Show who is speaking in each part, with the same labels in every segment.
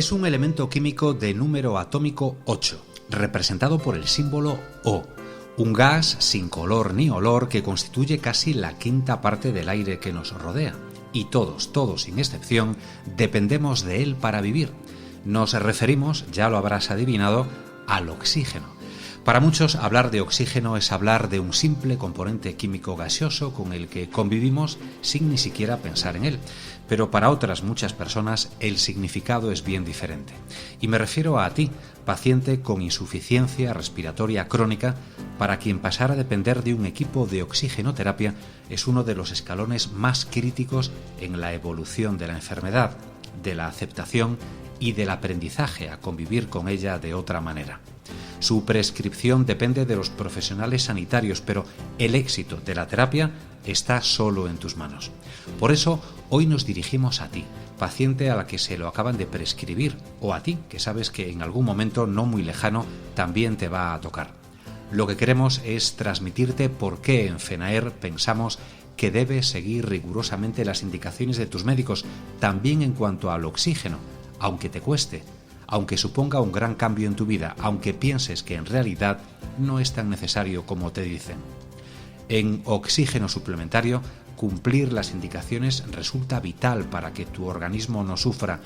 Speaker 1: Es un elemento químico de número atómico 8, representado por el símbolo O, un gas sin color ni olor que constituye casi la quinta parte del aire que nos rodea. Y todos sin excepción, dependemos de él para vivir. Nos referimos, ya lo habrás adivinado, al oxígeno. Para muchos, hablar de oxígeno es hablar de un simple componente químico gaseoso con el que convivimos sin ni siquiera pensar en él. Pero para otras muchas personas el significado es bien diferente. Y me refiero a ti, paciente con insuficiencia respiratoria crónica, para quien pasar a depender de un equipo de oxigenoterapia es uno de los escalones más críticos en la evolución de la enfermedad, de la aceptación y del aprendizaje a convivir con ella de otra manera. Su prescripción depende de los profesionales sanitarios, pero el éxito de la terapia está solo en tus manos. Por eso, hoy nos dirigimos a ti, paciente a la que se lo acaban de prescribir, o a ti, que sabes que en algún momento no muy lejano también te va a tocar. Lo que queremos es transmitirte por qué en FENAER pensamos que debes seguir rigurosamente las indicaciones de tus médicos, también en cuanto al oxígeno, aunque te cueste, aunque suponga un gran cambio en tu vida, aunque pienses que en realidad no es tan necesario como te dicen. En oxígeno suplementario, cumplir las indicaciones resulta vital para que tu organismo no sufra,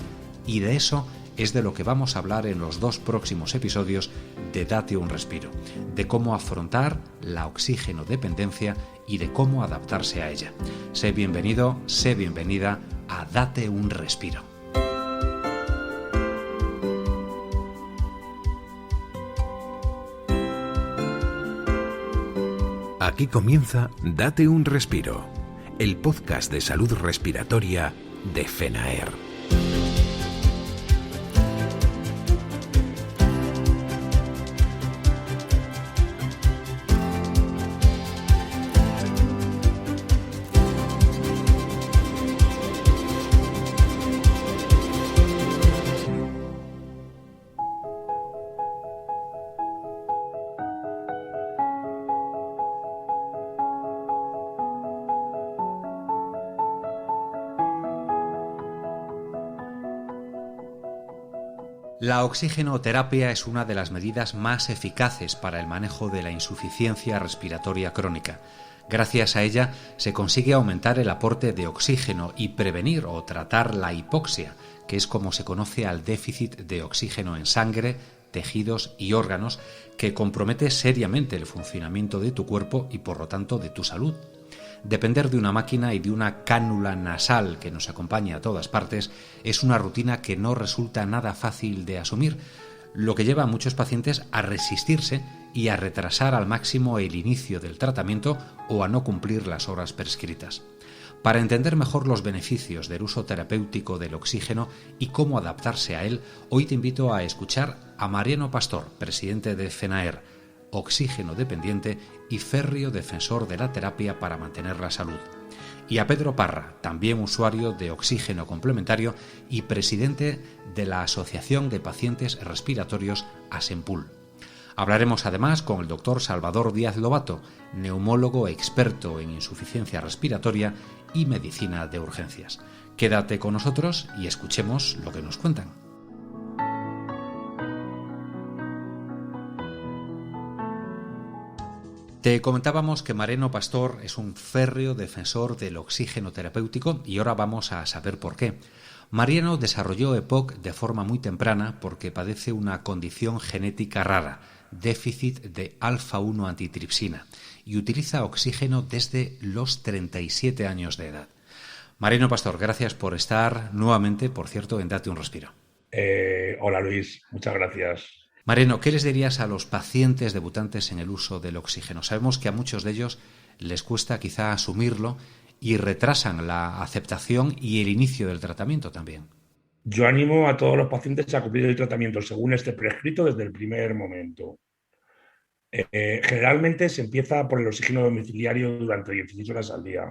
Speaker 1: y de eso es de lo que vamos a hablar en los 2 próximos episodios de Date un Respiro, de cómo afrontar la oxígeno dependencia y de cómo adaptarse a ella. Sé bienvenido, sé bienvenida a Date un Respiro.
Speaker 2: Aquí comienza Date un Respiro, el podcast de salud respiratoria de FENAER.
Speaker 1: La oxigenoterapia es una de las medidas más eficaces para el manejo de la insuficiencia respiratoria crónica. Gracias a ella se consigue aumentar el aporte de oxígeno y prevenir o tratar la hipoxia, que es como se conoce al déficit de oxígeno en sangre, tejidos y órganos, que compromete seriamente el funcionamiento de tu cuerpo y por lo tanto de tu salud. Depender de una máquina y de una cánula nasal que nos acompaña a todas partes es una rutina que no resulta nada fácil de asumir, lo que lleva a muchos pacientes a resistirse y a retrasar al máximo el inicio del tratamiento o a no cumplir las horas prescritas. Para entender mejor los beneficios del uso terapéutico del oxígeno y cómo adaptarse a él, hoy te invito a escuchar a Mariano Pastor, presidente de FENAER, oxígeno dependiente y férreo defensor de la terapia para mantener la salud. Y a Pedro Parra, también usuario de oxígeno complementario y presidente de la Asociación de Pacientes Respiratorios ASEMPUL. Hablaremos además con el doctor Salvador Díaz Lobato, neumólogo experto en insuficiencia respiratoria y medicina de urgencias. Quédate con nosotros y escuchemos lo que nos cuentan. Te comentábamos que Mariano Pastor es un férreo defensor del oxígeno terapéutico y ahora vamos a saber por qué. Mariano desarrolló EPOC de forma muy temprana porque padece una condición genética rara, déficit de alfa-1 antitripsina, y utiliza oxígeno desde los 37 años de edad. Mariano Pastor, gracias por estar nuevamente, por cierto, en Date un Respiro.
Speaker 3: Hola Luis, muchas gracias.
Speaker 1: Mariano, ¿qué les dirías a los pacientes debutantes en el uso del oxígeno? Sabemos que a muchos de ellos les cuesta quizá asumirlo y retrasan la aceptación y el inicio del tratamiento también.
Speaker 3: Yo animo a todos los pacientes a cumplir el tratamiento según esté prescrito desde el primer momento. Generalmente se empieza por el oxígeno domiciliario durante 16 horas al día.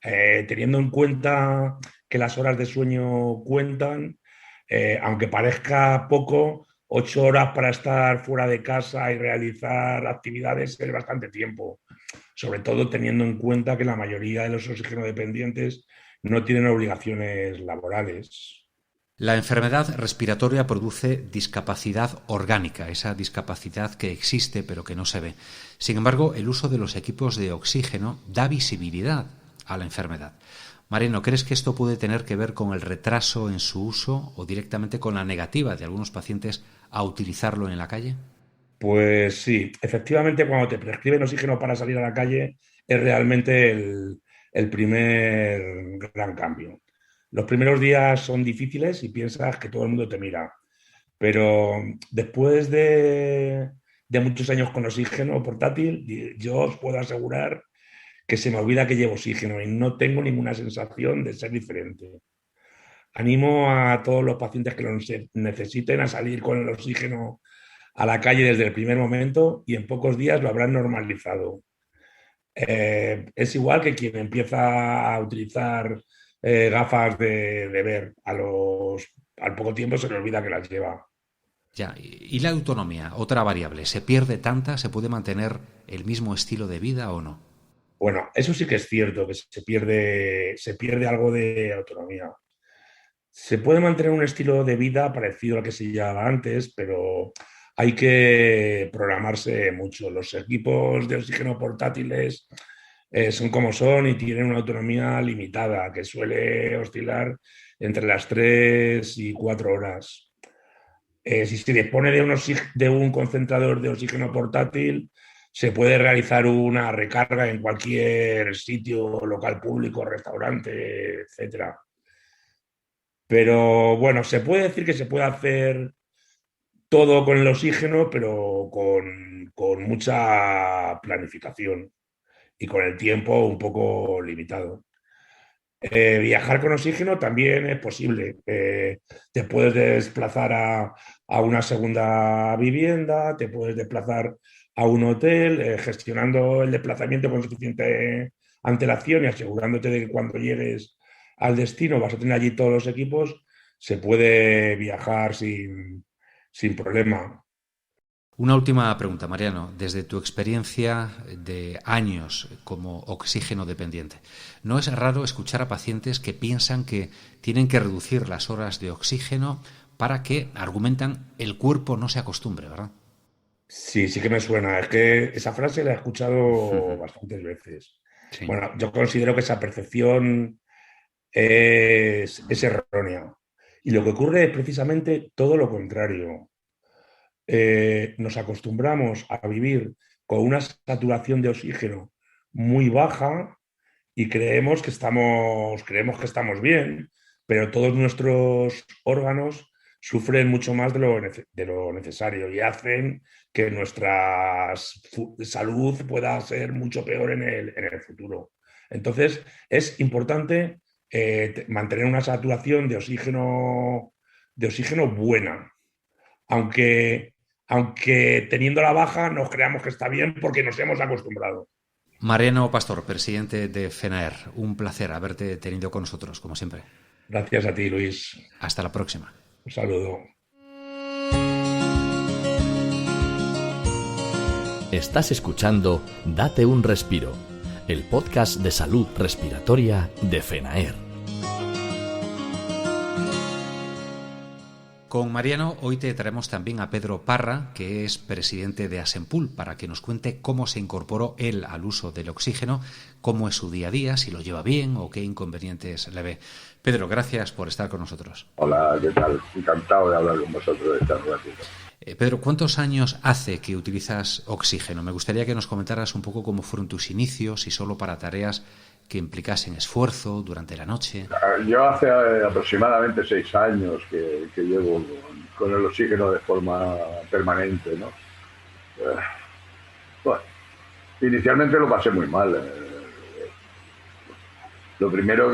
Speaker 3: Teniendo en cuenta que las horas de sueño cuentan, aunque parezca poco, 8 horas para estar fuera de casa y realizar actividades es bastante tiempo, sobre todo teniendo en cuenta que la mayoría de los oxígeno dependientes no tienen obligaciones laborales.
Speaker 1: La enfermedad respiratoria produce discapacidad orgánica, esa discapacidad que existe pero que no se ve. Sin embargo, el uso de los equipos de oxígeno da visibilidad a la enfermedad. Mariano, ¿crees que esto puede tener que ver con el retraso en su uso o directamente con la negativa de algunos pacientes a utilizarlo en la calle?
Speaker 3: Pues sí, efectivamente cuando te prescriben oxígeno para salir a la calle es realmente el primer gran cambio. Los primeros días son difíciles y piensas que todo el mundo te mira, pero después de muchos años con oxígeno portátil, yo os puedo asegurar que se me olvida que llevo oxígeno y no tengo ninguna sensación de ser diferente. Animo a todos los pacientes que lo necesiten a salir con el oxígeno a la calle desde el primer momento y en pocos días lo habrán normalizado. Es igual que quien empieza a utilizar gafas de ver, al poco tiempo se le olvida que las lleva.
Speaker 1: Ya, y la autonomía, otra variable, ¿se pierde tanta? ¿Se puede mantener el mismo estilo de vida o no?
Speaker 3: Bueno, eso sí que es cierto, que se pierde algo de autonomía. Se puede mantener un estilo de vida parecido al que se llevaba antes, pero hay que programarse mucho. Los equipos de oxígeno portátiles son como son y tienen una autonomía limitada, que suele oscilar entre las 3 y 4 horas. Si se dispone de un concentrador de oxígeno portátil, se puede realizar una recarga en cualquier sitio, local público, restaurante, etcétera. Pero bueno, se puede decir que se puede hacer todo con el oxígeno, pero con mucha planificación y con el tiempo un poco limitado. Viajar con oxígeno también es posible. Te puedes desplazar a una segunda vivienda, te puedes desplazar a un hotel, gestionando el desplazamiento con suficiente antelación y asegurándote de que cuando llegues al destino vas a tener allí todos los equipos, se puede viajar sin problema.
Speaker 1: Una última pregunta, Mariano. Desde tu experiencia de años como oxígeno dependiente, ¿no es raro escuchar a pacientes que piensan que tienen que reducir las horas de oxígeno para que, argumentan, el cuerpo no se acostumbre, ¿verdad?
Speaker 3: Sí, sí que me suena. Es que esa frase la he escuchado bastantes veces.
Speaker 1: Sí.
Speaker 3: Bueno, yo considero que esa percepción es errónea. Y lo que ocurre es precisamente todo lo contrario. Nos acostumbramos a vivir con una saturación de oxígeno muy baja y creemos que estamos bien, pero todos nuestros órganos sufren mucho más de lo necesario y hacen que nuestra salud pueda ser mucho peor en el futuro. Entonces, es importante mantener una saturación de oxígeno buena, aunque teniendo la baja nos creamos que está bien porque nos hemos acostumbrado.
Speaker 1: Mariano Pastor, presidente de FENAER, un placer haberte tenido con nosotros, como siempre.
Speaker 3: Gracias a ti, Luis.
Speaker 1: Hasta la próxima.
Speaker 3: Un saludo.
Speaker 4: Estás escuchando Date un Respiro, el podcast de salud respiratoria de FENAER.
Speaker 1: Con Mariano hoy te traemos también a Pedro Parra, que es presidente de Asempul, para que nos cuente cómo se incorporó él al uso del oxígeno, cómo es su día a día, si lo lleva bien o qué inconvenientes le ve. Pedro, gracias por estar con nosotros.
Speaker 5: Hola, ¿qué tal? Encantado de hablar con vosotros de esta ratito.
Speaker 1: Pedro, ¿cuántos años hace que utilizas oxígeno? Me gustaría que nos comentaras un poco cómo fueron tus inicios, si solo para tareas que implicasen esfuerzo durante la noche.
Speaker 5: Yo hace aproximadamente 6 años que llevo con el oxígeno de forma permanente, ¿no? Bueno, inicialmente lo pasé muy mal. Lo primero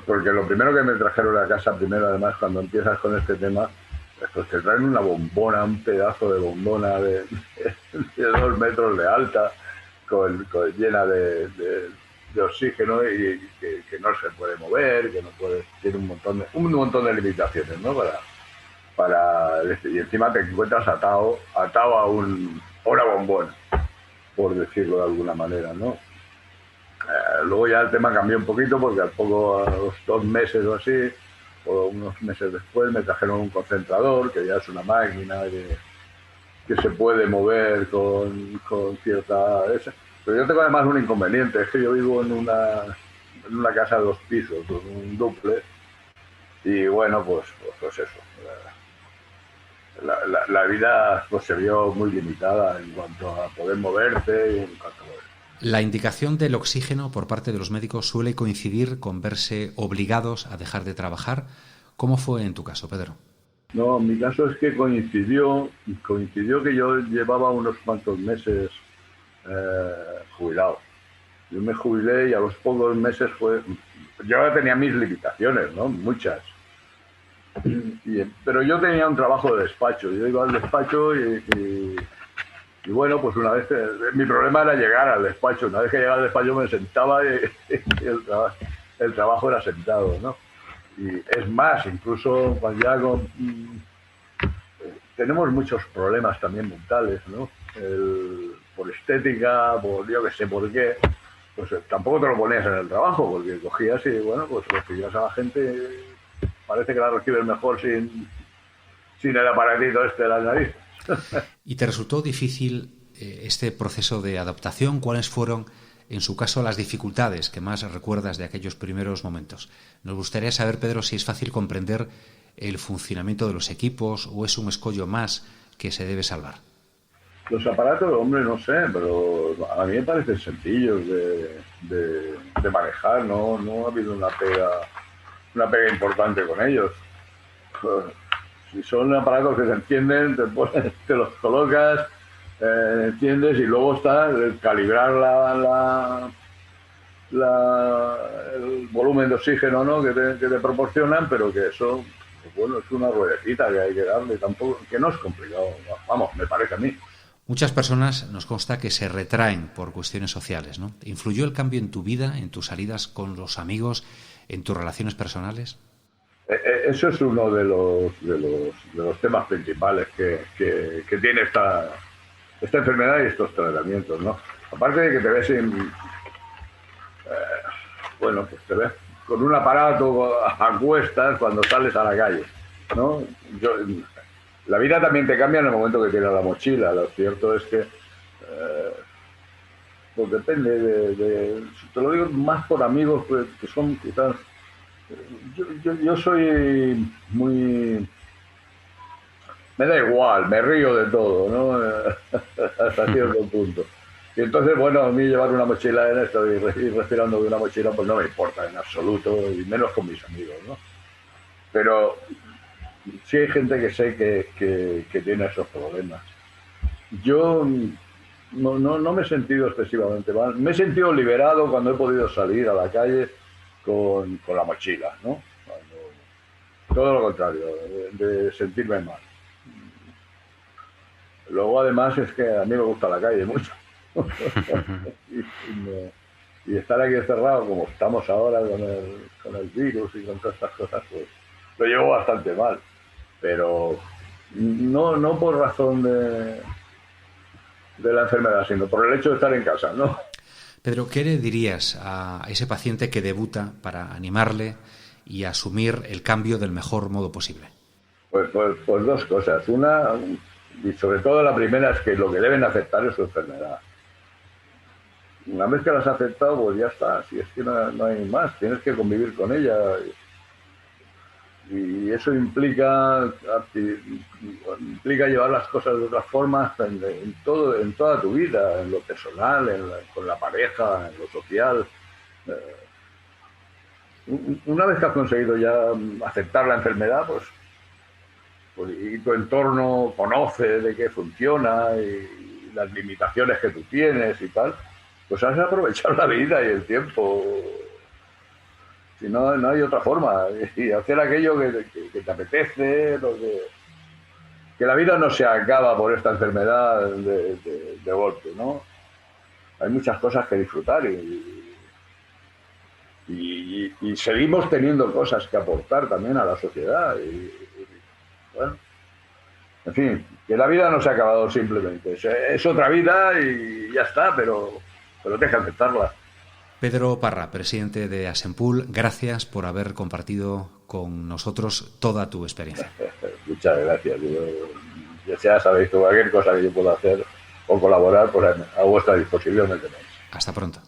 Speaker 5: porque lo primero que me trajeron a casa, primero además cuando empiezas con este tema, pues te traen una bombona, un pedazo de bombona de 2 metros de alta, llena de oxígeno y que no se puede mover, que no puede, tiene un montón de limitaciones, ¿no? Y encima te encuentras atado a una bombona, por decirlo de alguna manera, ¿no? Luego ya el tema cambió un poquito porque a los 2 meses o así, o unos meses después, me trajeron un concentrador, que ya es una máquina que se puede mover con cierta... Pero yo tengo además un inconveniente, es que yo vivo en una casa de 2 pisos, con un dúplex, y bueno, pues eso. La vida pues, se vio muy limitada en cuanto a poder moverte y en cuanto a...
Speaker 1: La indicación del oxígeno por parte de los médicos suele coincidir con verse obligados a dejar de trabajar. ¿Cómo fue en tu caso, Pedro?
Speaker 5: No, en mi caso es que coincidió que yo llevaba unos cuantos meses jubilado. Yo me jubilé y a los pocos meses yo ya tenía mis limitaciones, ¿no? Muchas. Pero yo tenía un trabajo de despacho. Yo iba al despacho y bueno, pues una vez mi problema era llegar al despacho. Una vez que llegaba al despacho me sentaba y el trabajo era sentado, ¿no? Y es más, incluso cuando tenemos muchos problemas también mentales, ¿no? Por estética, por yo que sé por qué, pues tampoco te lo ponías en el trabajo, porque cogías y bueno, pues recibías a la gente, parece que la recibes mejor sin el aparatito de la nariz.
Speaker 1: ¿Y te resultó difícil este proceso de adaptación? ¿Cuáles fueron, en su caso, las dificultades que más recuerdas de aquellos primeros momentos? Nos gustaría saber, Pedro, si es fácil comprender el funcionamiento de los equipos o es un escollo más que se debe salvar.
Speaker 5: Los aparatos, hombre, no sé, pero a mí me parecen sencillos de manejar, no ha habido una pega importante con ellos. Si son aparatos que se encienden, te los colocas, enciendes y luego está el calibrar el volumen de oxígeno, ¿no? que te proporcionan, pero que eso, pues bueno, es una ruedecita que hay que darle, tampoco, que no es complicado, vamos, me parece a mí.
Speaker 1: Muchas personas nos consta que se retraen por cuestiones sociales, ¿no? ¿Influyó el cambio en tu vida, en tus salidas con los amigos, en tus relaciones personales?
Speaker 5: Eso es uno de los temas principales que tiene esta enfermedad y estos tratamientos, ¿no? Aparte de que te ves pues te ves con un aparato a cuestas cuando sales a la calle, ¿no? La vida también te cambia en el momento que tienes la mochila. Lo cierto es que pues depende te lo digo más por amigos pues, que son quizás... Yo soy muy... Me da igual, me río de todo, ¿no? Hasta cierto punto. Y entonces, bueno, a mí llevar una mochila en esto y respirando de una mochila, pues no me importa en absoluto, y menos con mis amigos, ¿no? Pero sí hay gente que sé que tiene esos problemas. Yo no me he sentido excesivamente mal. Me he sentido liberado cuando he podido salir a la calle con la mochila, ¿no? Todo lo contrario, de sentirme mal. Luego, además, es que a mí me gusta la calle mucho. y estar aquí encerrado, como estamos ahora con el virus y con todas estas cosas, pues lo llevo bastante mal. Pero no por razón de la enfermedad, sino por el hecho de estar en casa, ¿no?
Speaker 1: Pedro, ¿qué le dirías a ese paciente que debuta para animarle y asumir el cambio del mejor modo posible?
Speaker 5: Pues dos cosas. Una, y sobre todo la primera, es que lo que deben aceptar es su enfermedad. Una vez que la has aceptado, pues ya está. Si es que no hay más, tienes que convivir con ella. Y eso implica llevar las cosas de otras formas en toda tu vida, en lo personal, con la pareja, en lo social. Una vez que has conseguido ya aceptar la enfermedad, pues y tu entorno conoce de qué funciona y las limitaciones que tú tienes y tal, pues has de aprovechar la vida y el tiempo. Si no hay otra forma. Y hacer aquello que te apetece, que la vida no se acaba por esta enfermedad de golpe, ¿no? Hay muchas cosas que disfrutar y seguimos teniendo cosas que aportar también a la sociedad. Bueno, en fin, que la vida no se ha acabado simplemente. Es otra vida y ya está, pero deja de aceptarla.
Speaker 1: Pedro Parra, presidente de Asempool, gracias por haber compartido con nosotros toda tu experiencia.
Speaker 5: Muchas gracias. Ya sabéis que cualquier cosa que yo pueda hacer o colaborar, pues a vuestra disposición me tenéis.
Speaker 1: Hasta pronto.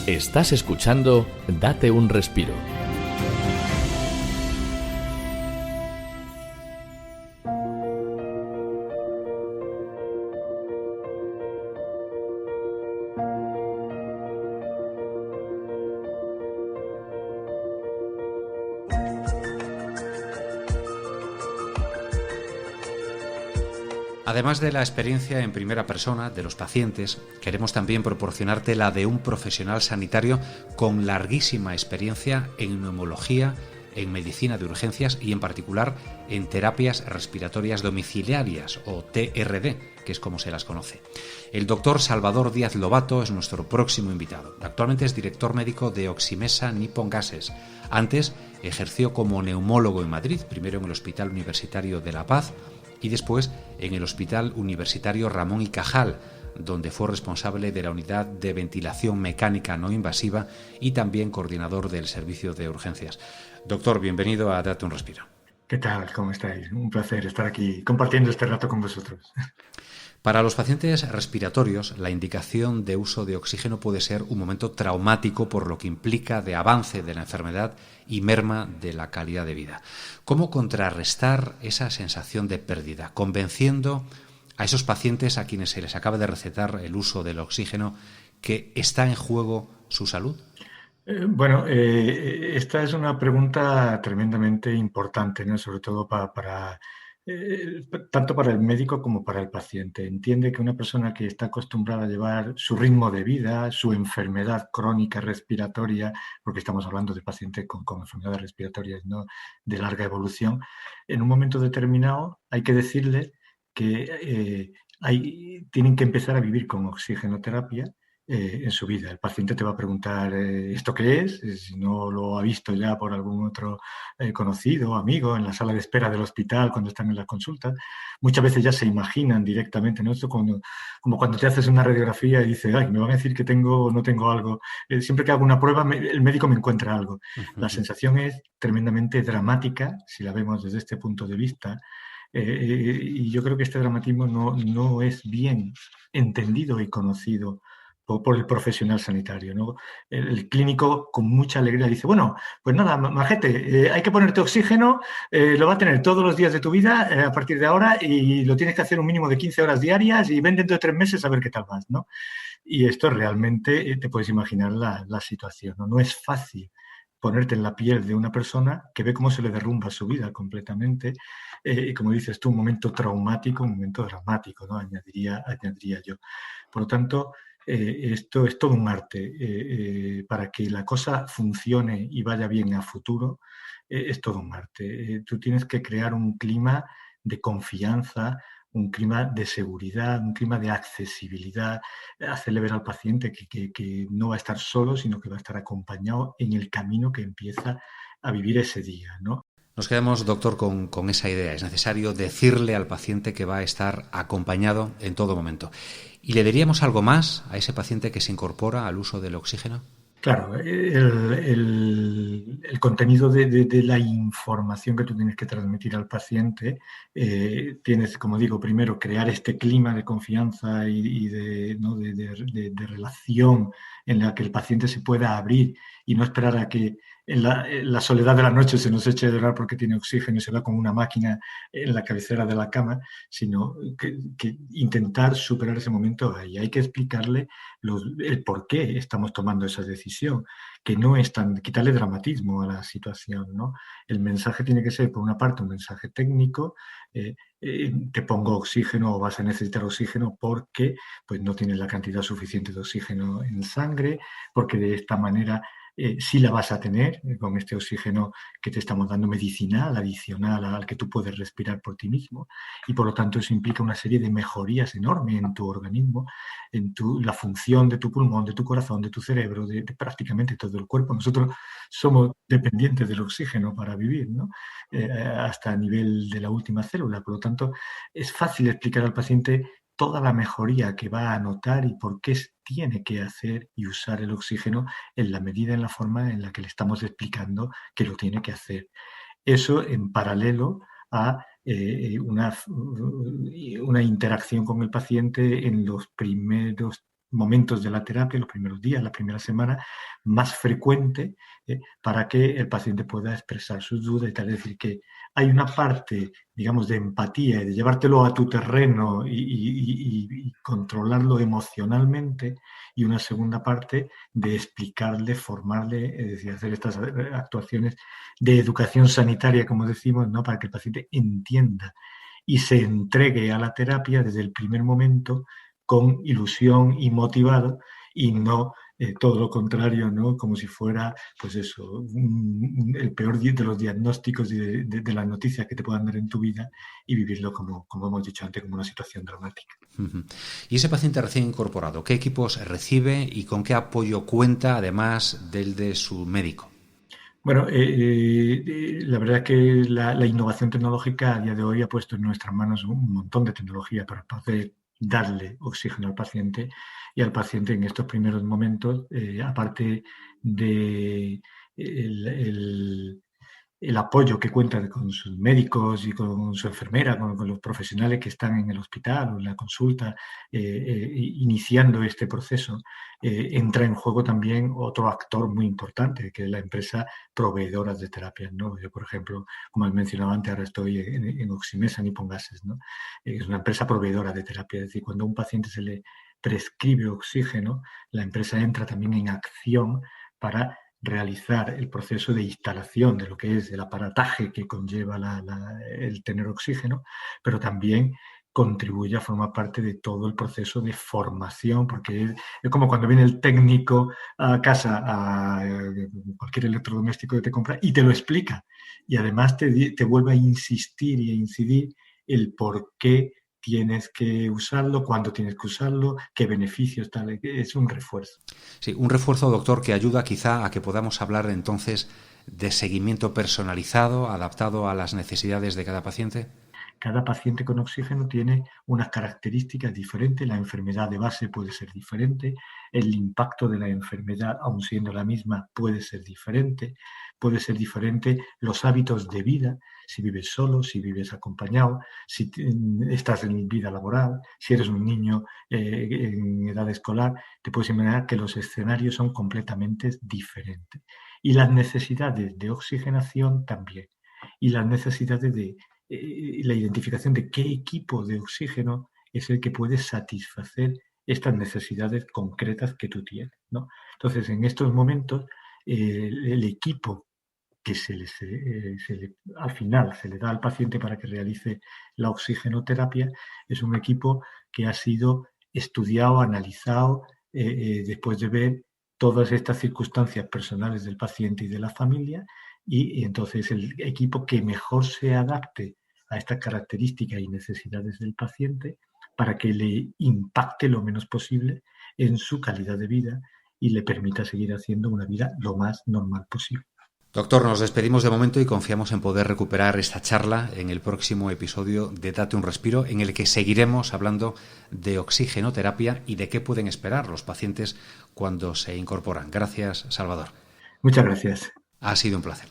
Speaker 4: Estás escuchando Date un Respiro.
Speaker 1: Además de la experiencia en primera persona de los pacientes, queremos también proporcionarte la de un profesional sanitario con larguísima experiencia en neumología, en medicina de urgencias y en particular en terapias respiratorias domiciliarias o TRD, que es como se las conoce. El doctor Salvador Díaz Lobato es nuestro próximo invitado. Actualmente es director médico de Oximesa Nippon Gases. Antes ejerció como neumólogo en Madrid, primero en el Hospital Universitario de La Paz y después en el Hospital Universitario Ramón y Cajal, donde fue responsable de la unidad de ventilación mecánica no invasiva y también coordinador del servicio de urgencias. Doctor, bienvenido a Date un Respiro.
Speaker 6: ¿Qué tal? ¿Cómo estáis? Un placer estar aquí compartiendo este rato con vosotros.
Speaker 1: Para los pacientes respiratorios, la indicación de uso de oxígeno puede ser un momento traumático por lo que implica de avance de la enfermedad y merma de la calidad de vida. ¿Cómo contrarrestar esa sensación de pérdida, convenciendo a esos pacientes a quienes se les acaba de recetar el uso del oxígeno que está en juego su salud?
Speaker 6: Esta es una pregunta tremendamente importante, ¿no? Sobre todo tanto para el médico como para el paciente. Entiende que una persona que está acostumbrada a llevar su ritmo de vida, su enfermedad crónica respiratoria, porque estamos hablando de pacientes con enfermedades respiratorias, ¿no?, de larga evolución, en un momento determinado hay que decirle que tienen que empezar a vivir con oxigenoterapia en su vida. El paciente te va a preguntar ¿esto qué es? Si no lo ha visto ya por algún otro conocido, amigo, en la sala de espera del hospital cuando están en las consultas. Muchas veces ya se imaginan directamente, ¿no? Esto como cuando te haces una radiografía y dices, ay, me van a decir que tengo o no tengo algo. Siempre que hago una prueba, el médico me encuentra algo. La sensación es tremendamente dramática, si la vemos desde este punto de vista. Y yo creo que este dramatismo no es bien entendido y conocido por el profesional sanitario, ¿no? El clínico con mucha alegría dice, bueno, pues nada, majete, hay que ponerte oxígeno, lo va a tener todos los días de tu vida a partir de ahora y lo tienes que hacer un mínimo de 15 horas diarias y ven dentro de 3 meses a ver qué tal vas, ¿no? Y esto realmente, te puedes imaginar la situación, ¿no? No es fácil ponerte en la piel de una persona que ve cómo se le derrumba su vida completamente, y como dices tú, un momento traumático, un momento dramático, ¿no? Añadiría yo. Por lo tanto, esto es todo un arte. Para que la cosa funcione y vaya bien a futuro, es todo un arte. Tú tienes que crear un clima de confianza, un clima de seguridad, un clima de accesibilidad, hacerle ver al paciente que no va a estar solo, sino que va a estar acompañado en el camino que empieza a vivir ese día, ¿no?
Speaker 1: Nos quedamos, doctor, con esa idea. Es necesario decirle al paciente que va a estar acompañado en todo momento. ¿Y le diríamos algo más a ese paciente que se incorpora al uso del oxígeno?
Speaker 6: Claro, el contenido de la información que tú tienes que transmitir al paciente, tienes, como digo, primero crear este clima de confianza y de relación en la que el paciente se pueda abrir y no esperar a que en la soledad de la noche se nos eche a llorar porque tiene oxígeno y se va con una máquina en la cabecera de la cama, sino que intentar superar ese momento ahí. Hay que explicarle el por qué estamos tomando esa decisión, que no es quitarle dramatismo a la situación, ¿no? El mensaje tiene que ser, por una parte, un mensaje técnico, te pongo oxígeno o vas a necesitar oxígeno porque pues, no tienes la cantidad suficiente de oxígeno en sangre, porque de esta manera sí la vas a tener con este oxígeno que te estamos dando medicinal, adicional al que tú puedes respirar por ti mismo, y por lo tanto eso implica una serie de mejorías enormes en tu organismo, en la función de tu pulmón, de tu corazón, de tu cerebro, de prácticamente todo el cuerpo. Nosotros somos dependientes del oxígeno para vivir, ¿no? Hasta a nivel de la última célula. Por lo tanto, es fácil explicar al paciente toda la mejoría que va a notar y por qué tiene que hacer y usar el oxígeno en la medida, en la forma en la que le estamos explicando que lo tiene que hacer. Eso en paralelo a una interacción con el paciente en los primeros momentos de la terapia, los primeros días, la primera semana, más frecuente, para que el paciente pueda expresar sus dudas y tal. Es decir, que hay una parte, digamos, de empatía y de llevártelo a tu terreno y controlarlo emocionalmente, y una segunda parte de explicarle, formarle, es decir, hacer estas actuaciones de educación sanitaria, como decimos, ¿no? Para que el paciente entienda y se entregue a la terapia desde el primer momento con ilusión y motivado, y no todo lo contrario, ¿no? Como si fuera, pues eso, el peor de los diagnósticos y de las noticias que te puedan dar en tu vida, y vivirlo, como hemos dicho antes, como una situación dramática.
Speaker 1: ¿Y ese paciente recién incorporado, qué equipos recibe y con qué apoyo cuenta, además del de su médico?
Speaker 6: Bueno, la verdad es que la innovación tecnológica a día de hoy ha puesto en nuestras manos un montón de tecnología para poder darle oxígeno al paciente, y al paciente en estos primeros momentos, aparte de el apoyo que cuenta con sus médicos y con su enfermera, con los profesionales que están en el hospital o en la consulta, iniciando este proceso, entra en juego también otro actor muy importante, que es la empresa proveedora de terapias, ¿no? Yo, por ejemplo, como he mencionado antes, ahora estoy en Oximesa Nippon Gases, ¿no? Es una empresa proveedora de terapia. Es decir, cuando a un paciente se le prescribe oxígeno, la empresa entra también en acción para realizar el proceso de instalación de lo que es el aparataje que conlleva el tener oxígeno, pero también contribuye a formar parte de todo el proceso de formación, porque es como cuando viene el técnico a casa, a cualquier electrodoméstico que te compra, y te lo explica, y además te vuelve a insistir y a incidir el por qué tienes que usarlo, cuándo tienes que usarlo, qué beneficios, tal. Es un refuerzo.
Speaker 1: Sí, un refuerzo, doctor, que ayuda quizá a que podamos hablar entonces de seguimiento personalizado, adaptado a las necesidades de cada paciente.
Speaker 6: Cada paciente con oxígeno tiene unas características diferentes, la enfermedad de base puede ser diferente, el impacto de la enfermedad, aun siendo la misma, puede ser diferente los hábitos de vida, si vives solo, si vives acompañado, si estás en vida laboral, si eres un niño en edad escolar, te puedes imaginar que los escenarios son completamente diferentes. Y las necesidades de oxigenación también, y las necesidades de la identificación de qué equipo de oxígeno es el que puede satisfacer estas necesidades concretas que tú tienes, ¿no? Entonces, en estos momentos, el equipo que al final se le da al paciente para que realice la oxigenoterapia es un equipo que ha sido estudiado, analizado, después de ver todas estas circunstancias personales del paciente y de la familia, y entonces el equipo que mejor se adapte a estas características y necesidades del paciente para que le impacte lo menos posible en su calidad de vida y le permita seguir haciendo una vida lo más normal posible.
Speaker 1: Doctor, nos despedimos de momento y confiamos en poder recuperar esta charla en el próximo episodio de Date un Respiro, en el que seguiremos hablando de oxigenoterapia y de qué pueden esperar los pacientes cuando se incorporan. Gracias, Salvador.
Speaker 6: Muchas gracias.
Speaker 1: Ha sido un placer.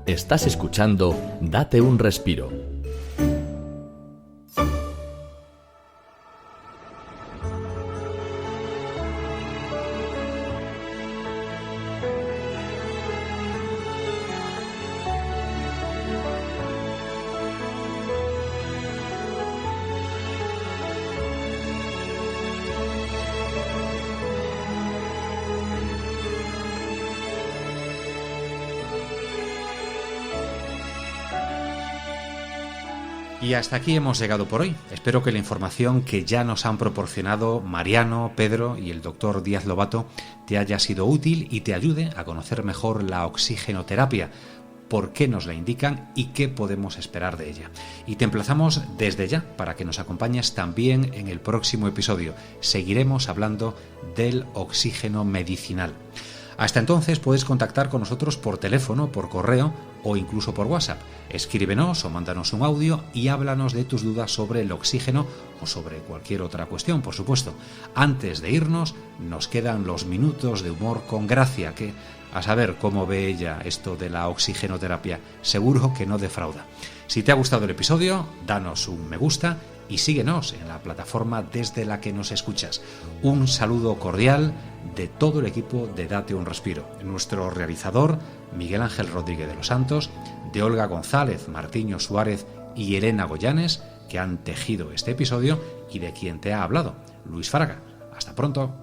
Speaker 4: Estás escuchando Date un Respiro.
Speaker 1: Y hasta aquí hemos llegado por hoy. Espero que la información que ya nos han proporcionado Mariano, Pedro y el doctor Díaz Lobato te haya sido útil y te ayude a conocer mejor la oxigenoterapia, por qué nos la indican y qué podemos esperar de ella. Y te emplazamos desde ya para que nos acompañes también en el próximo episodio. Seguiremos hablando del oxígeno medicinal. Hasta entonces puedes contactar con nosotros por teléfono, por correo o incluso por WhatsApp. Escríbenos o mándanos un audio y háblanos de tus dudas sobre el oxígeno o sobre cualquier otra cuestión, por supuesto. Antes de irnos, nos quedan los minutos de humor con Gracia, que a saber cómo ve ella esto de la oxigenoterapia, seguro que no defrauda. Si te ha gustado el episodio, danos un me gusta y síguenos en la plataforma desde la que nos escuchas. Un saludo cordial de todo el equipo de Date un Respiro, nuestro realizador Miguel Ángel Rodríguez de los Santos, de Olga González, Martiño Suárez y Elena Goyanes, que han tejido este episodio, y de quien te ha hablado, Luis Fraga. Hasta pronto.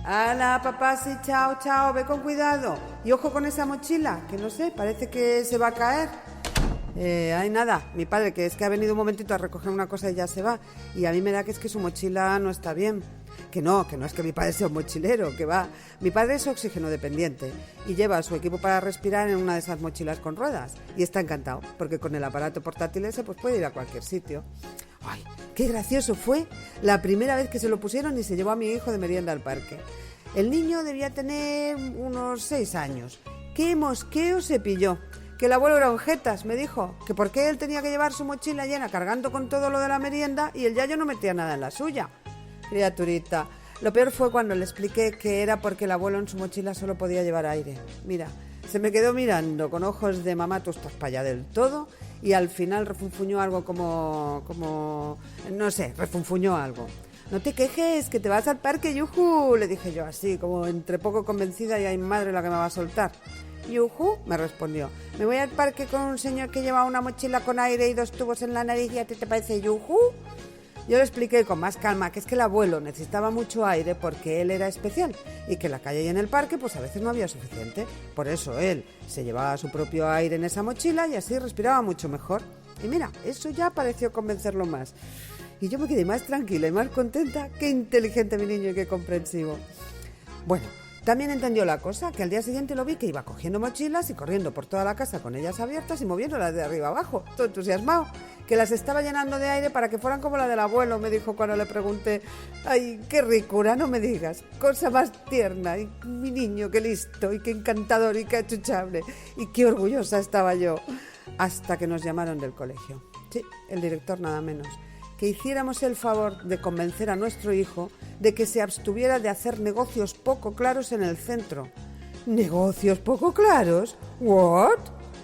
Speaker 7: ¡Hala, papá! Sí, chao, chao, ve con cuidado. Y ojo con esa mochila, que no sé, parece que se va a caer. Ay, nada, mi padre, que es que ha venido un momentito a recoger una cosa y ya se va. Y a mí me da que es que su mochila no está bien. Que no es que mi padre sea un mochilero, que va. Mi padre es oxígeno dependiente y lleva su equipo para respirar en una de esas mochilas con ruedas. Y está encantado, porque con el aparato portátil ese pues puede ir a cualquier sitio. ¡Ay, qué gracioso fue la primera vez que se lo pusieron y se llevó a mi hijo de merienda al parque! El niño debía tener unos 6 años. ¡Qué mosqueo se pilló! Que el abuelo era un jetas, me dijo, que por qué él tenía que llevar su mochila llena cargando con todo lo de la merienda y el yayo no metía nada en la suya. Criaturita. Lo peor fue cuando le expliqué que era porque el abuelo en su mochila solo podía llevar aire. Mira, se me quedó mirando con ojos de mamá, tú estás para allá del todo, y al final refunfuñó algo como no sé, refunfuñó algo. No te quejes, que te vas al parque, yujú, le dije yo así, como entre poco convencida y ay madre la que me va a soltar. Yujú, me respondió, me voy al parque con un señor que lleva una mochila con aire y 2 tubos en la nariz y a ti te parece yujú. Yo le expliqué con más calma que es que el abuelo necesitaba mucho aire porque él era especial y que en la calle y en el parque pues a veces no había suficiente. Por eso él se llevaba su propio aire en esa mochila y así respiraba mucho mejor. Y mira, eso ya pareció convencerlo más. Y yo me quedé más tranquila y más contenta. Qué inteligente mi niño y qué comprensivo. Bueno, también entendió la cosa, que al día siguiente lo vi que iba cogiendo mochilas y corriendo por toda la casa con ellas abiertas y moviéndolas de arriba abajo, todo entusiasmado, que las estaba llenando de aire para que fueran como la del abuelo, me dijo cuando le pregunté. Ay, qué ricura, no me digas, cosa más tierna, y mi niño, qué listo, y qué encantador, y qué achuchable, y qué orgullosa estaba yo, hasta que nos llamaron del colegio. Sí, el director nada menos. Que hiciéramos el favor de convencer a nuestro hijo de que se abstuviera de hacer negocios poco claros en el centro. ¿Negocios poco claros? ¿What?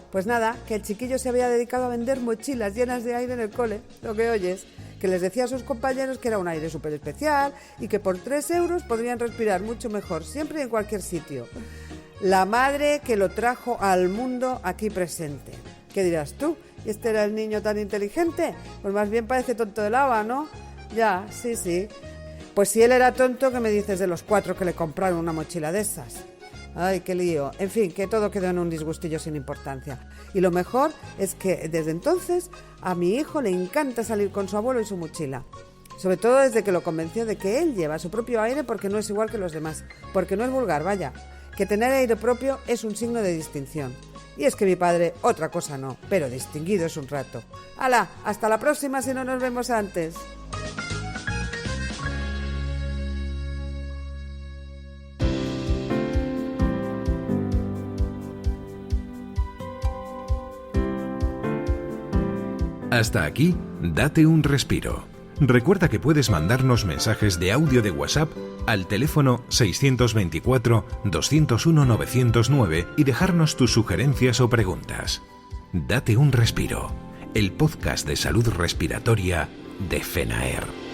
Speaker 7: Pues nada, que el chiquillo se había dedicado a vender mochilas llenas de aire en el cole, lo que oyes, que les decía a sus compañeros que era un aire súper especial y que por 3 euros podrían respirar mucho mejor, siempre y en cualquier sitio. La madre que lo trajo al mundo aquí presente. ¿Qué dirás tú? ¿Y este era el niño tan inteligente? Pues más bien parece tonto de lava, ¿no? Ya, sí. Pues si él era tonto, ¿qué me dices de los 4 que le compraron una mochila de esas? Ay, qué lío. En fin, que todo quedó en un disgustillo sin importancia. Y lo mejor es que desde entonces a mi hijo le encanta salir con su abuelo y su mochila. Sobre todo desde que lo convenció de que él lleva su propio aire porque no es igual que los demás. Porque no es vulgar, vaya. Que tener aire propio es un signo de distinción. Y es que mi padre, otra cosa no, pero distinguido es un rato. ¡Hala! Hasta la próxima si no nos vemos antes.
Speaker 2: Hasta aquí, Date un Respiro. Recuerda que puedes mandarnos mensajes de audio de WhatsApp al teléfono 624-201-909 y dejarnos tus sugerencias o preguntas. Date un Respiro, el podcast de salud respiratoria de FENAER.